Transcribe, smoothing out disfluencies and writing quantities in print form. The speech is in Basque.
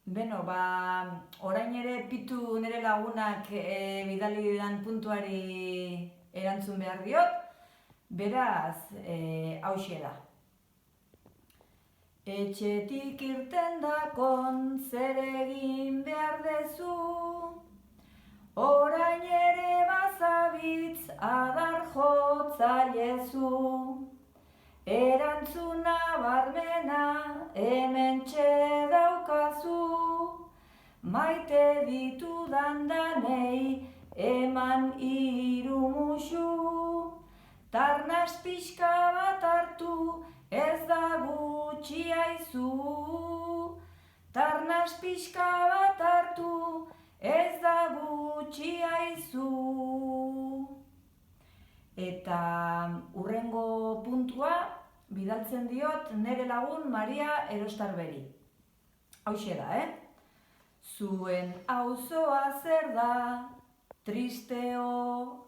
Beno, orain ere pitu nire lagunak bidali didan puntuari erantzun behar diot, beraz, hauxe da. Etxetik irten dakon zer egin behar dezu, orain ere bazabitz adar jotzailezu. Erantzuna barmena hementxe daukazu, maite ditudan danei eman hiru musu. Tarnas pixka bat hartu ez da gutxi aizu, tarnas pixka bat hartu ez da gutxi aizu. Eta hurrengo puntua bidaltzen diot nere lagun Maria Erostarberi. Hauxe da, Zuen auzoa zer da, tristeo